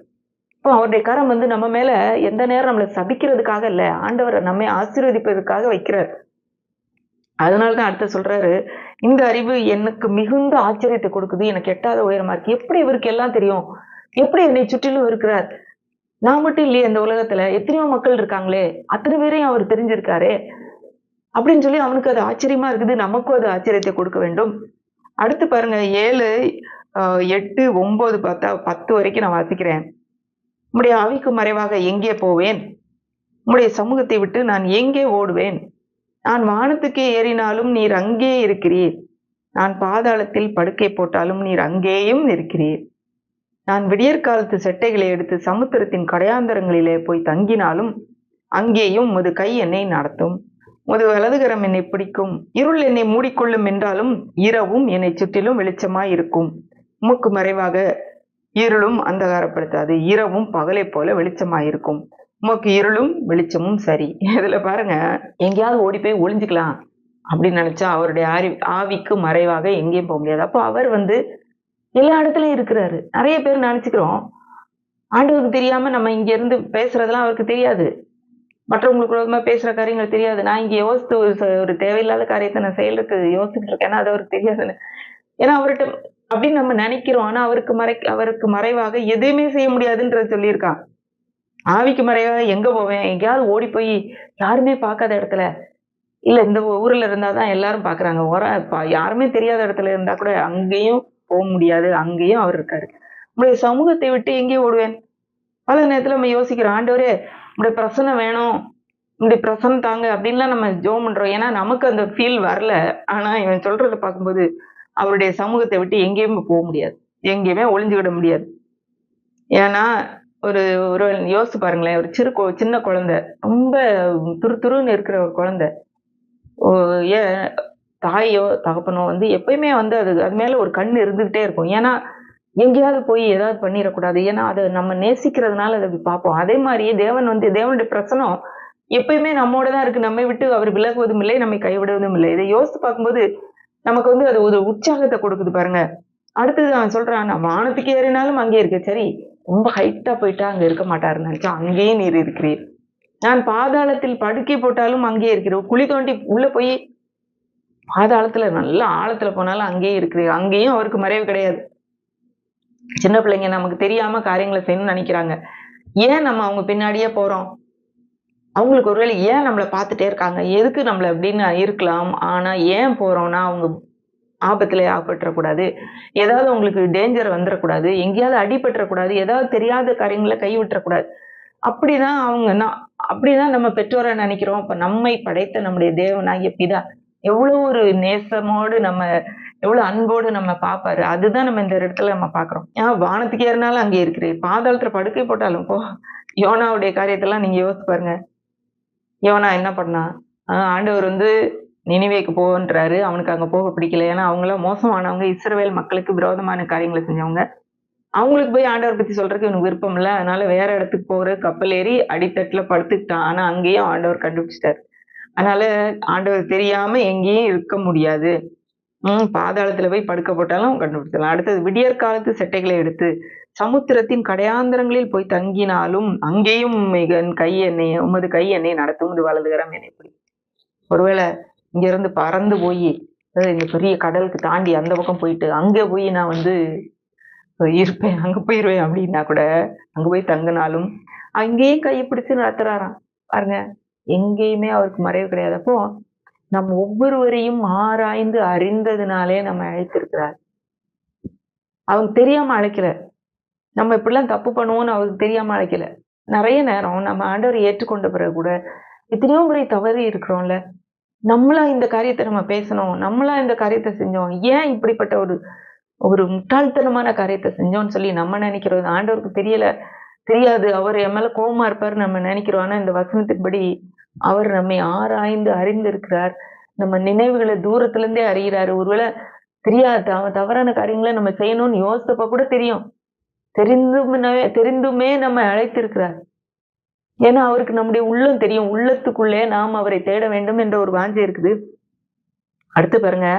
இப்போ அவருடைய கரம் வந்து நம்ம மேல எந்த நேரம் நம்மளை சபிக்கிறதுக்காக இல்ல, ஆண்டவரை நம்மை ஆசீர்வதிப்பதற்காக வைக்கிறார். அதனாலதான் அடுத்த சொல்றாரு, இந்த அறிவு எனக்கு மிகுந்த ஆச்சரியத்தை கொடுக்குது, எனக்கு எட்டாத உயரமா இருக்கு. எப்படி இவருக்கு எல்லாம் தெரியும்? எப்படி என்னை சுற்றிலும் இருக்கிறார்? நான் மட்டும் இல்லையே இந்த உலகத்துல, எத்தனையோ மக்கள் இருக்காங்களே, அத்தனை பேரையும் அவர் தெரிஞ்சிருக்காரே அப்படின்னு சொல்லி அவனுக்கு அது ஆச்சரியமா இருக்குது. நமக்கும் அது ஆச்சரியத்தை கொடுக்க வேண்டும். அடுத்து பாருங்க 7, 8, 9 பார்த்தா 10 வரைக்கும் நான் வாசிக்கிறேன். உம்முடைய ஆவிக்கு மறைவாக எங்கே போவேன்? உம்முடைய சமூகத்தை விட்டு நான் எங்கே ஓடுவேன்? நான் வானத்துக்கே ஏறினாலும் நீர் அங்கே இருக்கிறீர். நான் பாதாளத்தில் படுக்கை போட்டாலும் நீர் அங்கேயும் இருக்கிறீர். நான் விடியற்காலத்து செட்டைகளை எடுத்து சமுத்திரத்தின் கடையாந்தரங்களிலே போய் தங்கினாலும் அங்கேயும் உமது கை என்னை நடத்தும். உமது வலதுகரம் என்னை பிடிக்கும். இருள் என்னை மூடிக்கொள்ளும் என்றாலும் இரவும் என்னை சுற்றிலும் வெளிச்சமாய் இருக்கும். உமக்கு மறைவாக இருளும் அந்தகாரப்படுத்தாது, இரவும் பகலை போல வெளிச்சமாயிருக்கும். உமக்கு இருளும் வெளிச்சமும் சரி. இதுல பாருங்க, எங்கேயாவது ஓடி போய் ஒளிஞ்சுக்கலாம் அப்படின்னு நினைச்சா அவருடைய ஆவிக்கு மறைவாக எங்கேயும் போக முடியாது. அப்போ அவர் வந்து எல்லா இடத்துலயும் இருக்கிறாரு. நிறைய பேர் நினைச்சுக்கிறோம் ஆண்டவருக்கு தெரியாம நம்ம இங்க இருந்து பேசுறதெல்லாம் அவருக்கு தெரியாது, மற்றவங்களுக்கு விரோதமா பேசுற காரியங்கள் தெரியாது. நான் இங்க யோசித்து ஒரு தேவையில்லாத காரியத்தை நான் செயலுக்கு யோசிச்சுட்டு இருக்கேன்னா அது அவருக்கு தெரியாதுன்னு ஏன்னா அவர்கிட்ட அப்படின்னு நம்ம நினைக்கிறோம். ஆனா அவருக்கு மறைவாக எதுவுமே செய்ய முடியாதுன்றத சொல்லியிருக்கான். ஆவிக்கு மறைவா எங்க போவேன்? எங்கேயாவது ஓடி போய் யாருமே பார்க்காத இடத்துல, இல்ல இந்த ஊர்ல இருந்தா தான் எல்லாரும் பார்க்குறாங்க. யாருமே தெரியாத இடத்துல இருந்தா கூட அங்கேயும் முடியாது. அங்கேயும் அவர் இருக்காரு. உங்களுடைய சமூகத்தை விட்டு எங்கே ஓடுவேன்? பல நேரத்துல நம்ம யோசிக்கிறோம். ஆண்டவரே உங்களுடைய பிரசன்னம் வேணும். உங்களுடைய பிரசன்னம் தாங்க அப்படின்லாம் நம்ம ஜெபம் பண்றோம். ஏன்னா நமக்கு அந்த ஃபீல் வரல. ஆனா இவன் சொல்றத பார்க்கும்போது அவருடைய சமூகத்தை விட்டு எங்கேயுமே முடியாது. எங்கேயுமே ஒளிஞ்சுவிட முடியாது. ஏன்னா ஒரு ஒரு யோசிச்சு பாருங்களேன். ஒரு சின்ன குழந்தை. ரொம்ப துருதுருன்னு இருக்கிற ஒரு குழந்தை. ஓ ஏன் தாயோ, தகப்பனோ வந்து எப்பயுமே வந்து அது மேல ஒரு கண் இருந்துகிட்டே இருக்கும். ஏன்னா, எங்கேயாவது போய் ஏதாவது பண்ணிறக்கூடாது. ஏன்னா, அத நம்ம நேசிக்கிறதுனால அத பார்ப்போம். அதே மாரி தேவனுடைய பிரசனம் எப்பயுமே நம்மோட தான் இருக்கு. நம்மை விட்டு அவர் விலகுவதும் இல்லை, நம்மை கைவிடுவதும் இல்லை. இதை யோசித்து பார்க்கும்போது, நமக்கு வந்து அது ஒரு உற்சாகத்த கொடுக்குது பாருங்க. அடுத்தது அவன் சொல்றான், "நான் வானத்துக்கு ஏறினாலும் அங்கே இருக்கேன்." சரி, ரொம்ப ஹைட்டா போயிட்டா அங்க இருக்க மாட்டாருன்னு நெனச்சா, அங்கேயே நீர் இருக்கிறீர். நான் பாதாளத்தில் படுக்கை போட்டாலும் அங்கேயே இருக்கிறீர். குழி தோண்டி உள்ள போய் பாதாளத்துல நல்ல ஆழத்துல போனாலும் அங்கேயே இருக்கிறீர். அங்கேயும் அவருக்கு மறைவு கிடையாது. சின்ன பிள்ளைங்க நமக்கு தெரியாம காரியங்கள செய்யணும்னு நெனைக்கிறாங்க. ஏன் நம்ம அவங்க பின்னாடியே போறோம்? அவங்களுக்கு ஒருவேளை ஏன் நம்மள பார்த்துட்டே இருக்காங்க? எதுக்கு நம்மள அப்படின்னு இருக்கலாம். ஆனா ஏன் போறோம்னா, அவங்க ஆபத்துல அகப்பட்டுறக்கூடாது. ஏதாவது உங்களுக்கு டேஞ்சர் வந்துறக்கூடாது. எங்கேயாவது அடிபட்டுறக்கூடாது. ஏதாவது தெரியாத காரியங்கள கை விட்டுறக்கூடாது. அப்படிதான் அவங்க அப்படிதான் நம்ம பெற்றோர நெனைக்கிறோம். அப்ப நம்மை படைத்த நம்முடைய தேவனாகிய பிதா, எவ்வளவு ஒரு நேசமோடு எவ்வளவு அன்போடு நம்ம பார்ப்பாரு. அதுதான் நம்ம இந்த இடத்துல நம்ம பார்க்கிறோம். வானத்துக்கு ஏறினாலும் அங்கே இருக்கிறீர். பாதாளத்துல படுக்கை போட்டாலும் யோனாவுடைய காரியத்தெல்லாம் நீங்க யோசிச்சு பாருங்க. யோனா என்ன பண்ணான்? ஆண்டவர் வந்து நினிவேக்கு போன்றாரு. அவனுக்கு அங்க போக பிடிக்கல. ஏன்னா அவங்கலாம் மோசமானவங்க. இஸ்ரவேல் மக்களுக்கு விரோதமான காரியங்கள செஞ்சவங்க. அவங்களுக்கு போய் ஆண்டவர பத்தி சொல்றதுக்கு இவனுக்கு விருப்பம் இல்ல. அதனால வேற இடத்துக்கு கப்பல் ஏறி அடித்தட்டுல படுத்துக்கிட்டான். ஆனா அங்கேயும் ஆண்டவர் கண்டுபிடிச்சுட்டாரு. அதனால ஆண்டவர் தெரியாம எங்கேயும் இருக்க முடியாது. பாதாளத்துல போய் படுக்க போட்டாலும் கண்டுபிடிச்சிடலாம். அடுத்தது விடியற் காலத்து செட்டைகளை எடுத்து சமுத்திரத்தின் கடையாந்தரங்களில் போய் தங்கினாலும் அங்கேயும் உமது கை என்னை நடத்தும், உமது வலதுகரம் என்னை பிடிக்கும். ஒருவேளை இங்க இருந்து பறந்து போய் இந்த பெரிய கடலுக்கு தாண்டி அந்த பக்கம் போயிட்டு அங்க போய் நான் வந்து இருப்பேன், அங்க போயிருவேன் அப்படின்னா கூட அங்க போய் தங்கினாலும் அங்கேயும் கையை பிடிச்சு நடத்துறாராம். பாருங்க, எங்கேயுமே அவருக்கு மறைவு கிடையாது. அப்போ நம் ஒவ்வொருவரையும் ஆராய்ந்து அறிந்ததுனாலே நம்ம அழைத்திருக்கிறார். அவங்க தெரியாம அழைக்கல. நம்ம இப்படிலாம் தப்பு பண்ணுவோம்னு அவருக்கு தெரியாம அழைக்கல. நிறைய நேரம் நம்ம ஆண்டவரை ஏற்றுக்கொண்ட பிறகு கூட எத்தனையோ முறை தவறி இருக்கிறோம்ல. நம்மளா இந்த காரியத்தை நம்ம பேசணும், நம்மளா இந்த காரியத்தை செஞ்சோம், ஏன் இப்படிப்பட்ட ஒரு ஒரு முட்டாள்தனமான காரியத்தை செஞ்சோம்னு சொல்லி நம்ம நினைக்கிறது ஆண்டவருக்கு தெரியாது. அவர் என் மேல கோவமா இருப்பாருன்னு நம்ம நினைக்கிறோம். ஆனா இந்த வசனத்தின்படி அவர் நம்மை ஆராய்ந்து அறிந்திருக்கிறார். நம்ம நினைவுகளை தூரத்துல இருந்தே அறிகிறாரு. ஒருவேளை தவறான காரியங்களை நம்ம செய்யணும்னு யோசித்தப்ப கூட தெரியும். தெரிந்துமே நம்ம அழைத்திருக்கிறார். ஏன்னா அவருக்கு நம்முடைய உள்ளம் தெரியும். உள்ளத்துக்குள்ளே நாம் அவரை தேட வேண்டும் என்ற ஒரு வாஞ்சை இருக்குது. அடுத்து பாருங்க,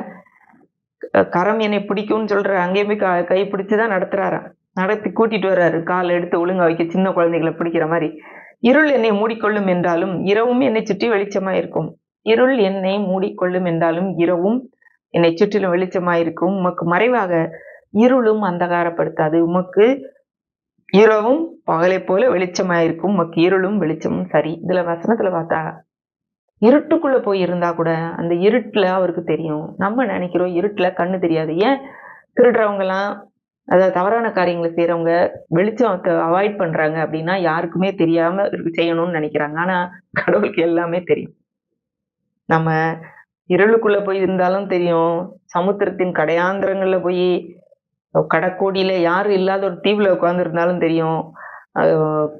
கரம் என்னை பிடிக்கும்னு சொல்றாரு. அங்கேயுமே கை பிடிச்சுதான் நடத்துறாராம். நடத்தி கூட்டிட்டு வர்றாரு. கால் எடுத்து ஒழுங்கா வைக்க, சின்ன குழந்தைகளை பிடிக்கிற மாதிரி. இருள் என்னை மூடிக்கொள்ளும் என்றாலும் இரவும் என்னை சுற்றி வெளிச்சமா இருக்கும். இருள் என்னை மூடிக்கொள்ளும் என்றாலும் இரவும் என்னை சுற்றிலும் வெளிச்சமா இருக்கும். உமக்கு மறைவாக இருளும் அந்தகாரப்படுத்தாது. உமக்கு இரவும் பகலை போல வெளிச்சமா இருக்கும். உமக்கு இருளும் வெளிச்சமும் சரி. இதுல வசனத்துல பார்த்தா இருட்டுக்குள்ள போய் இருந்தா கூட அந்த இருட்டுல அவருக்கு தெரியும். நம்ம நினைக்கிறோம் இருட்டுல கண்ணு தெரியாது. ஏன் திருடுறவங்க எல்லாம், அதாவது தவறான காரியங்களை செய்யறவங்க வெளிச்சத்தை அவாய்ட் பண்றாங்க அப்படின்னா யாருக்குமே தெரியாம செய்யணும்னு நினைக்கிறாங்க. ஆனா கடவுளுக்கு எல்லாமே தெரியும். நம்ம இருளுக்குள்ள போய் இருந்தாலும் தெரியும். சமுத்திரத்தின் கடையாந்திரங்கள்ல போய் கடற்கோடியில யாரும் இல்லாத ஒரு தீவுல உட்கார்ந்து இருந்தாலும் தெரியும்.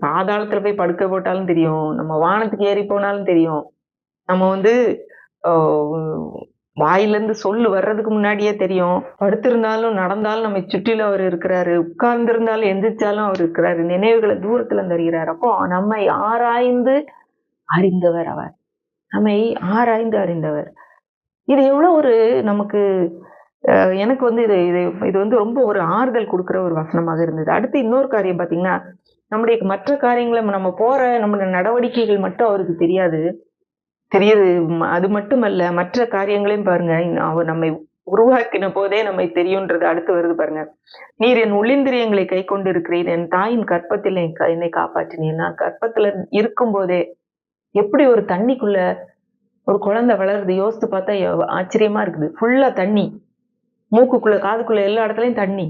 பாதாளத்துல போய் படுக்க போட்டாலும் தெரியும். நம்ம வானத்துக்கு ஏறி போனாலும் தெரியும். நம்ம வந்து வாயிலிருந்து சொல்லு வர்றதுக்கு முன்னாடியே தெரியும். படுத்திருந்தாலும் நடந்தாலும் நம்மை சுற்றிலும் அவர் இருக்கிறாரு. உட்கார்ந்திருந்தாலும் எந்திரிச்சாலும் அவர் இருக்கிறாரு. நினைவுகளை தூரத்துல தருகிறார். அப்போ நம்மை ஆராய்ந்து அறிந்தவர் அவர். நம்மை ஆராய்ந்து அறிந்தவர். இது எவ்வளவு ஒரு நமக்கு எனக்கு வந்து இது வந்து ரொம்ப ஒரு ஆறுதல் கொடுக்கிற ஒரு வசனமாக இருந்தது. அடுத்து இன்னொரு காரியம் பாத்தீங்கன்னா, நம்முடைய மற்ற காரியங்களை நம்ம போற நம்முடைய நடவடிக்கைகள் மட்டும் அவருக்கு தெரியாது. தெரியுது. அது மட்டுமல்ல, மற்ற காரியங்களையும் பாருங்க. அவர் நம்மை உருவாக்கின போதே நம்மை தெரியும்ன்றது அடுத்து வருது பாருங்க. நீர் என் உள்ளிந்திரியங்களை கை கொண்டு இருக்கிறீர், என் தாயின் கற்பத்தில் என்னை காப்பாற்றினீர். நான் கற்பத்துல இருக்கும் போதே எப்படி ஒரு தண்ணிக்குள்ள ஒரு குழந்தை வளருது யோசித்து பார்த்தா ஆச்சரியமா இருக்குது. ஃபுல்லா தண்ணி, மூக்குக்குள்ள காதுக்குள்ள எல்லா இடத்துலயும் தண்ணி.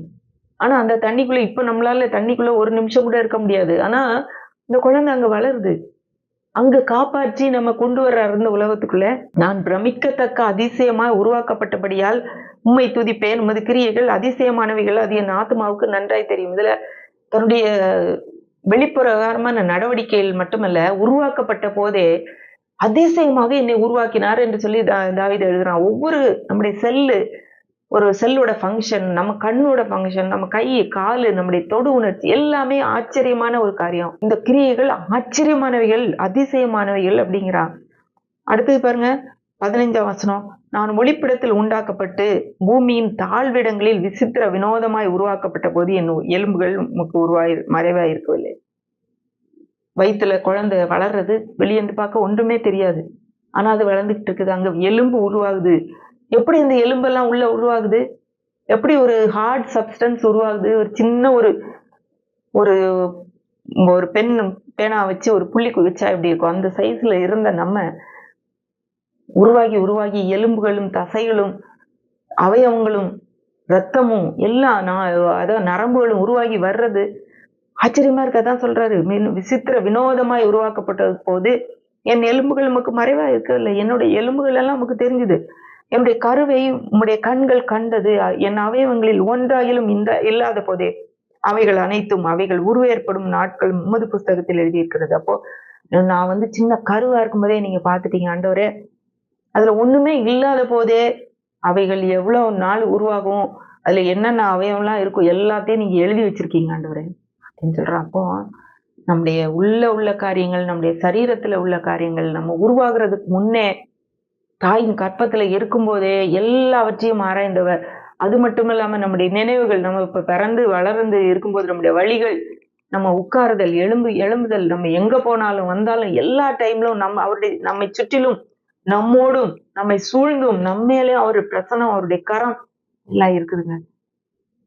ஆனா அந்த தண்ணிக்குள்ள இப்ப நம்மளால தண்ணிக்குள்ள ஒரு நிமிஷம் கூட இருக்க முடியாது. ஆனா இந்த குழந்தை அங்க வளருது. அங்க காப்பாற்றி நம்ம கொண்டு வர்றாரு இந்த உலகத்துக்குள்ள. நான் பிரமிக்கத்தக்க அதிசயமாய் உருவாக்கப்பட்டபடியால் உம்மை துதிப்பேன். உமது கிரியைகள் அதிசயமானவைகள், அது என் ஆத்துமாவுக்கு நன்றாய் தெரியும். இதுல தன்னுடைய வெளிப்பிரகாரமான நடவடிக்கைகள் மட்டுமல்ல, உருவாக்கப்பட்ட போதே அதிசயமாக என்னை உருவாக்கினார் என்று சொல்லி தாவீது எழுதுறான். ஒவ்வொரு நம்முடைய ஒரு செல்லோட ஃபங்ஷன், நம்ம கண்ணோட ஃபங்ஷன், நம்ம கை, காலு, நம்முடைய தொடு உணர்ச்சி எல்லாமே ஆச்சரியமான ஒரு காரியம். இந்த கிரியைகள் ஆச்சரியமானவைகள், அதிசயமானவைகள் அப்படிங்கிறான். அடுத்தது பாருங்க 15ஆம் வசனம். நான் ஒளிப்பிடத்தில் உண்டாக்கப்பட்டு பூமியின் தாழ்விடங்களில் விசித்திர வினோதமாய் உருவாக்கப்பட்ட போது என் எலும்புகள் உமக்கு மறைவாய் இருக்கவில்லை. வயித்துல குழந்தை வளர்றது வெளியேந்து பார்க்க ஒன்றுமே தெரியாது. ஆனா அது வளர்ந்துகிட்டு இருக்குது. அங்க எலும்பு உருவாகுது. எப்படி இந்த எலும்பெல்லாம் உள்ள உருவாகுது? எப்படி ஒரு ஹார்ட் சப்ஸ்டன்ஸ் உருவாகுது? ஒரு சின்ன ஒரு ஒரு ஒரு பேனா வச்சு ஒரு புள்ளி குவிச்சா எப்படி இருக்கும்? அந்த சைஸ்ல இருந்த நம்ம உருவாகி எலும்புகளும், தசைகளும், அவயவங்களும், ரத்தமும் எல்லாம் அதான் நரம்புகளும் உருவாகி வர்றது ஆச்சரியமா இருக்கு. அதான் சொல்றாரு, விசித்திர வினோதமாய் உருவாக்கப்பட்ட போது என் எலும்புகள் உமக்கு மறைவா இருக்கவில்லை. என்னுடைய எலும்புகள் எல்லாம் நமக்கு தெரிஞ்சுது. என்னுடைய கருவை உம்முடைய கண்கள் கண்டது. என் அவயவங்களில் ஒன்றாயிலும் இல்லாத போதே அவைகள் உருவேற்படும் நாட்கள் உமது புஸ்தகத்தில் எழுதியிருக்கிறது. அப்போ நான் சின்ன கருவா இருக்கும்போதே நீங்க பாத்துட்டீங்க ஆண்டவரே. அதுல ஒண்ணுமே இல்லாத போதே அவைகள் எவ்வளவு நாள் உருவாகும், அதுல என்னென்ன அவயவம்லாம் இருக்கும் எல்லாத்தையும் நீங்க எழுதி வச்சிருக்கீங்க ஆண்டவரே அப்படின்னு சொல்றான். அப்போ நம்முடைய உள்ள காரியங்கள், நம்முடைய சரீரத்துல உள்ள காரியங்கள் நம்ம உருவாகிறதுக்கு முன்னே தாயின் கற்பத்துல இருக்கும்போதே எல்லாவற்றையும் ஆராய்ந்தவர். அது மட்டும் இல்லாம நம்முடைய நினைவுகள், நம்ம இப்ப பிறந்து வளர்ந்து இருக்கும்போது நம்முடைய வழிகள், நம்ம உட்காருதல், எழும்புதல், நம்ம எங்க போனாலும் வந்தாலும் எல்லா டைம்லும் நம்மை சுற்றிலும், நம்மோடும், நம்மை சூழ்ந்தும், நம்மேலே அவரு பிரசனம், அவருடைய கரம் எல்லாம் இருக்குதுங்க.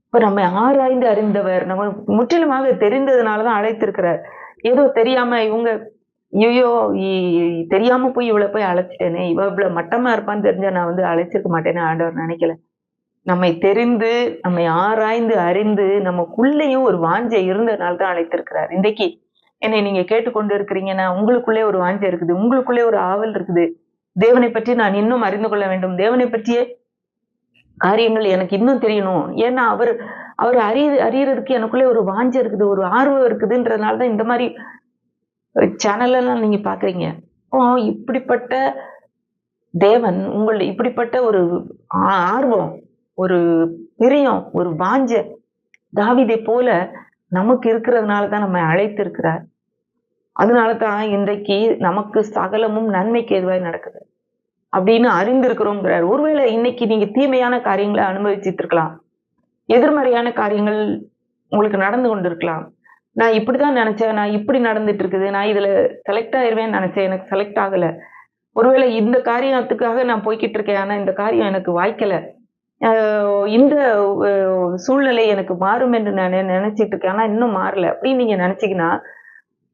இப்ப நம்ம ஆராய்ந்து அறிந்தவர், நம்ம முற்றிலுமாக தெரிந்ததுனாலதான் அழைத்திருக்கிறார். ஏதோ தெரியாம ஐயோ தெரியாம போய் இவ்வளவு போய் அழைச்சிட்டேனே, இவ்வளவு மட்டமா இருப்பான்னு தெரிஞ்சா நான் அழைச்சிருக்க மாட்டேன்னு ஆண்டவர் நினைக்கல. நம்மை தெரிந்து, நம்மை ஆராய்ந்து அறிந்து, நமக்குள்ளேயும் ஒரு வாஞ்சை இருந்ததுனால தான் அழைத்திருக்கிறார். இன்றைக்கு என்னை நீங்க கேட்டுக்கொண்டு இருக்கிறீங்கன்னா உங்களுக்குள்ளே ஒரு வாஞ்சை இருக்குது, உங்களுக்குள்ளே ஒரு ஆவல் இருக்குது. தேவனை பற்றி நான் இன்னும் அறிந்து கொள்ள வேண்டும், தேவனை பற்றிய காரியங்கள் எனக்கு இன்னும் தெரியணும். ஏன்னா அவர் அறியறதுக்கு எனக்குள்ளே ஒரு வாஞ்சை இருக்குது, ஒரு ஆர்வம் இருக்குதுன்றதுனாலதான் இந்த மாதிரி சேனல் எல்லாம் நீங்க பாக்குறீங்க. இப்படிப்பட்ட தேவன் இப்படிப்பட்ட ஒரு ஆர்வம், ஒரு பிரியம், ஒரு வாஞ்சை தாவீதை போல நமக்கு இருக்கிறதுனாலதான் நம்ம அழைத்திருக்கிறார். அதனாலதான் இன்றைக்கு நமக்கு சகலமும் நன்மைக்கு எதுவாய் நடக்குது அப்படின்னு அறிந்திருக்கிறோங்கிறார். ஒருவேளை இன்னைக்கு நீங்க தீமையான காரியங்களை அனுபவிச்சுட்டு இருக்கலாம், எதிர்மறையான காரியங்கள் உங்களுக்கு நடந்து கொண்டிருக்கலாம். நான் இப்படிதான் நினைச்சேன், நான் இப்படி நடந்துட்டு இருக்குது, நான் இதுல செலக்ட் ஆயிருவேன்னு நினைச்சேன், எனக்கு செலக்ட் ஆகல. ஒருவேளை இந்த காரியத்துக்காக நான் போய்கிட்டு இருக்கேன், ஆனா இந்த காரியம் எனக்கு வாய்க்கல, இந்த சூழ்நிலை எனக்கு மாறும் என்று நான் நினைச்சிட்டு இருக்கேன், ஆனா இன்னும் மாறல அப்படின்னு நீங்க நினைச்சீங்கன்னா,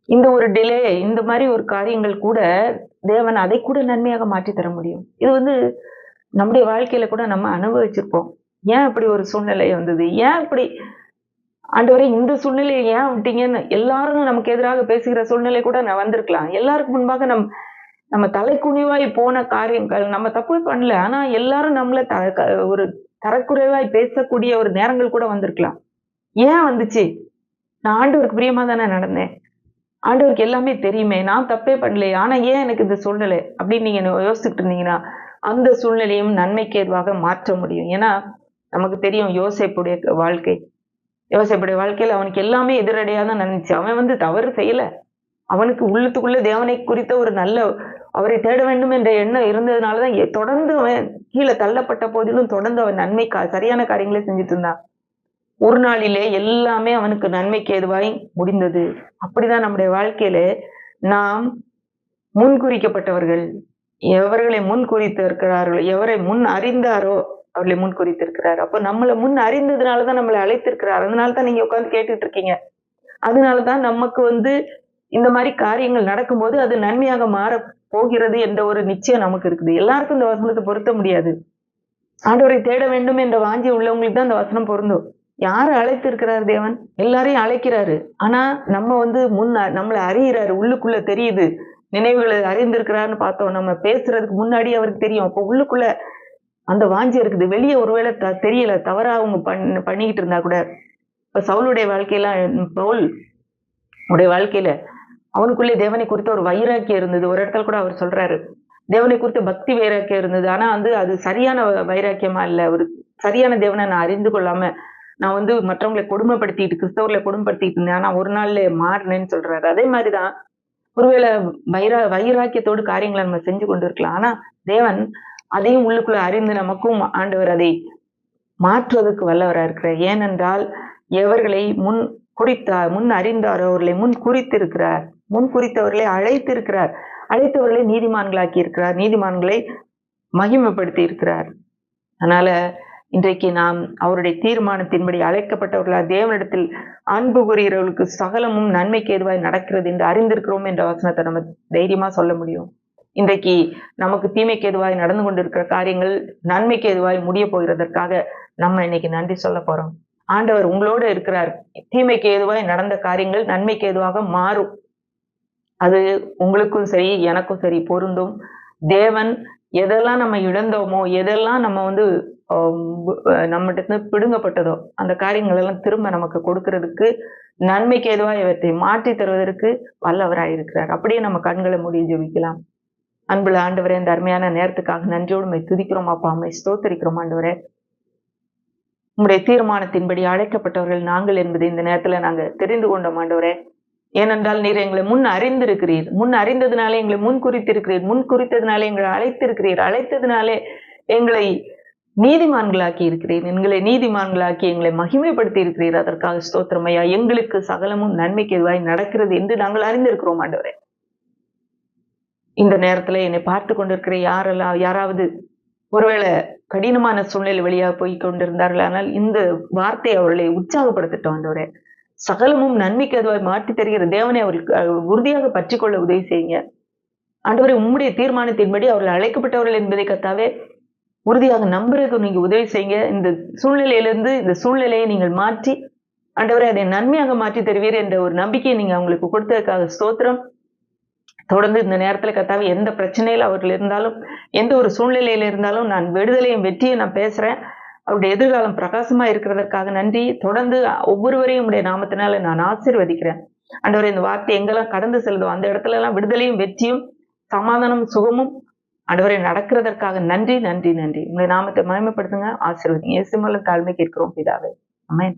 இந்த ஒரு டிலே, இந்த மாதிரி ஒரு காரியங்கள் கூட தேவன் அதை கூட நன்மையாக மாற்றி தர முடியும். இது நம்முடைய வாழ்க்கையில கூட நம்ம அனுபவிச்சிருப்போம். ஏன் இப்படி ஒரு சூழ்நிலை வந்தது, ஏன் இப்படி ஆண்டவரே இந்த சூழ்நிலையை ஏன் விட்டீங்கன்னு எல்லாரும் நமக்கு எதிராக பேசுகிற சூழ்நிலை கூட நான் வந்திருக்கலாம். எல்லாருக்கும் முன்பாக நம்ம தலைக்குனிவாய் போன காரியங்கள், நம்ம தப்பு பண்ணல, ஆனா எல்லாரும் நம்மள ஒரு தரக்குறைவாய் பேசக்கூடிய ஒரு நேரங்கள் கூட வந்திருக்கலாம். ஏன் வந்துச்சு? நான் ஆண்டவருக்கு பிரியமா தானே நடந்தேன், ஆண்டவருக்கு எல்லாமே தெரியுமே, நான் தப்பே பண்ணலையே, ஆனா ஏன் எனக்கு இந்த சூழ்நிலை அப்படின்னு நீங்க யோசிச்சுட்டு இருந்தீங்கன்னா அந்த சூழ்நிலையும் நன்மைக்கு ஏதுவாக மாற்ற முடியும். ஏன்னா நமக்கு தெரியும் யோசேப்புடைய வாழ்க்கையில அவனுக்கு எல்லாமே எதிரடையா தான் நடந்துச்சு. அவன் தவறு செய்யல, அவனுக்கு உள்ளத்துக்குள்ள தேவனை குறித்த ஒரு நல்ல, அவரை தேட வேண்டும் என்ற எண்ணம் இருந்ததுனாலதான் தொடர்ந்து அவன் கீழே தள்ளப்பட்ட போதிலும் தொடர்ந்து அவன் சரியான காரியங்களை செஞ்சுட்டு இருந்தான். ஒரு நாளிலே எல்லாமே அவனுக்கு நன்மைக்கு ஏதுவாய் முடிந்தது. அப்படிதான் நம்முடைய வாழ்க்கையில நாம் முன்குறிக்கப்பட்டவர்கள், எவர்களை முன் குறித்து இருக்கிறார்களோ, எவரை முன் அறிந்தாரோ அவர்களை முன் குறித்திருக்கிறார். அப்போ நம்மளை முன் அறிந்ததுனாலதான் நம்மளை அழைத்திருக்கிறார். அதனாலதான் நீங்க உட்கார்ந்து கேட்டுட்டு இருக்கீங்க. அதனாலதான் நமக்கு இந்த மாதிரி காரியங்கள் நடக்கும்போது அது நன்மையாக மாற போகிறது என்ற ஒரு நிச்சயம் நமக்கு இருக்குது. எல்லாருக்கும் இந்த வசனத்தை பொருத்த முடியாது. ஆண்டவரை தேட வேண்டும் என்ற வாஞ்சி உள்ளவங்களுக்கு தான் இந்த வசனம் பொருந்தும். யாரை அழைத்திருக்கிறார் தேவன்? எல்லாரையும் அழைக்கிறாரு. ஆனா நம்ம நம்மளை அறிகிறாரு, உள்ளுக்குள்ள தெரியுது. நினைவுகளை அறிந்திருக்கிறாருன்னு பார்த்தோம். நம்ம பேசுறதுக்கு முன்னாடி அவருக்கு தெரியும். அப்போ உள்ளுக்குள்ள அந்த வாஞ்சி இருக்குது. வெளியே ஒருவேளை தெரியல, தவறா அவங்க பண்ணிக்கிட்டு இருந்தா கூட. இப்ப சவுளுடைய பவுல் உடைய வாழ்க்கையில அவனுக்குள்ளே தேவனை குறித்த ஒரு வைராக்கியம் இருந்தது. ஒரு இடத்துல கூட அவர் சொல்றாரு, தேவனை குறித்த பக்தி வைராக்கியம் இருந்தது. ஆனா அது சரியான வைராக்கியமா இல்ல. ஒரு சரியான தேவனை நான் அறிந்து கொள்ளாம நான் மற்றவங்களை கொடுமைப்படுத்திட்டு, கிறிஸ்தவர்களை கொடுமைப்படுத்திட்டு இருந்தேன். ஆனா ஒரு நாள்ல மாறினேன்னு சொல்றாரு. அதே மாதிரிதான் ஒருவேளை வைராக்கியத்தோடு காரியங்களை நம்ம செஞ்சு கொண்டு இருக்கலாம். ஆனா தேவன் அதையும் உள்ளுக்குள்ள அறிந்து நமக்கும் ஆண்டவர் அதை மாற்றுவதற்கு வல்லவரா இருக்கிறார். ஏனென்றால் எவர்களை முன் அறிந்தாரோ அவர்களை முன் குறித்திருக்கிறார். முன் குறித்தவர்களை அழைத்திருக்கிறார். அழைத்தவர்களை நீதிமான்களாக்கி இருக்கிறார். நீதிமான்களை மகிமைப்படுத்தி இருக்கிறார். அதனால இன்றைக்கு நாம் அவருடைய தீர்மானத்தின்படி அழைக்கப்பட்டவர்களா தேவனிடத்தில் அன்பு கூறுகிறவர்களுக்கு சகலமும் நன்மைக்கு ஏதுவாய் நடக்கிறது என்று அறிந்திருக்கிறோம் என்ற வசனத்தை நம்ம தைரியமா சொல்ல முடியும். இன்றைக்கு நமக்கு தீமைக்கு ஏதுவாய் நடந்து கொண்டிருக்கிற காரியங்கள் நன்மைக்கு ஏதுவாய் முடிய போகிறதற்காக நம்ம இன்னைக்கு நன்றி சொல்ல போறோம். ஆண்டவர் உங்களோட இருக்கிறார். தீமைக்கு ஏதுவாய் நடந்த காரியங்கள் நன்மைக்கு ஏதுவாக மாறும். அது உங்களுக்கும் சரி எனக்கும் சரி பொருந்தும். தேவன் எதெல்லாம் நம்ம இழந்தோமோ, எதெல்லாம் நம்ம நம்மகிட்ட பிடுங்கப்பட்டதோ அந்த காரியங்கள் எல்லாம் திரும்ப நமக்கு கொடுக்கறதுக்கு நன்மைக்கு ஏதுவாக இவற்றை மாற்றி தருவதற்கு வல்லவராயிருக்கிறார். அப்படியே நம்ம கண்களை மூடி ஜெபிக்கலாம். அன்புள்ள ஆண்டவரே, இந்த அருமையான நேரத்துக்காக நன்றியோடு உம்மை துதிக்கிறோம் அப்பா. உம்மை ஸ்தோத்திரிக்கிறோம் ஆண்டவரே. உங்களுடைய தீர்மானத்தின்படி அழைக்கப்பட்டவர்கள் நாங்கள் என்பதை இந்த நேரத்துல நாங்க தெரிந்து கொண்டோம் ஆண்டவரே. ஏனென்றால் நீர் எங்களை முன் அறிந்திருக்கிறீர். முன் அறிந்ததுனாலே எங்களை முன் குறித்திருக்கிறீர். முன் குறித்ததுனாலே எங்களை அழைத்திருக்கிறீர். அழைத்ததுனாலே எங்களை நீதிமான்களாக்கி இருக்கிறீர். எங்களை நீதிமான்களாக்கி எங்களை மகிமைப்படுத்தி இருக்கிறீர். அதற்காக ஸ்தோத்திரம் ஐயா. எங்களுக்கு சகலமும் நன்மைக்கு எதுவாய் நடக்கிறது என்று நாங்கள் அறிந்திருக்கிறோம் ஆண்டவரே. இந்த நேரத்துல என்னை பார்த்து கொண்டிருக்கிற யாராவது ஒருவேளை கடினமான சூழ்நிலை வழியாக போய் கொண்டிருந்தார்கள், ஆனால் இந்த வார்த்தை அவர்களை உற்சாகப்படுத்தட்டும் ஆண்டவரே. சகலமும் நன்மைக்கு அதுவாய் மாற்றி தருகிற தேவனை அவர்களுக்கு உறுதியாக பற்றி கொள்ள உதவி செய்யுங்க ஆண்டவரே. உம்முடைய தீர்மானத்தின்படி அவர்கள் அழைக்கப்பட்டவர்கள் என்பதை கர்த்தாவே உறுதியாக நம்புறதுக்கு நீங்க உதவி செய்யுங்க. இந்த சூழ்நிலையிலிருந்து இந்த சூழ்நிலையை நீங்கள் மாற்றி ஆண்டவரே அதை நன்மையாக மாற்றி தருவீர் என்ற ஒரு நம்பிக்கையை நீங்க அவங்களுக்கு கொடுத்ததுக்காக ஸ்தோத்திரம். தொடர்ந்து இந்த நேரத்துல கர்த்தாவே எந்த பிரச்சனையில அவர்கள் இருந்தாலும், எந்த ஒரு சூழ்நிலையில இருந்தாலும் நான் விடுதலையும் வெற்றியை நான் பேசுறேன். அவருடைய எதிர்காலம் பிரகாசமா இருக்கிறதற்காக நன்றி. தொடர்ந்து ஒவ்வொருவரையும் உடைய நாமத்தினால நான் ஆசீர்வதிக்கிறேன் ஆண்டவரே. இந்த வார்த்தை எங்கெல்லாம் கடந்து செல்லுதோ அந்த இடத்துல எல்லாம் விடுதலையும் வெற்றியும் சமாதானம் சுகமும் ஆண்டவரே நடக்கிறதற்காக நன்றி நன்றி நன்றி. உங்களுடைய நாமத்தை மகிமைப்படுத்துங்க, ஆசீர்வதிங்க. இயேசு மூலம் தாழ்மை கேட்கிறோம் பிதாவே. ஆமென்.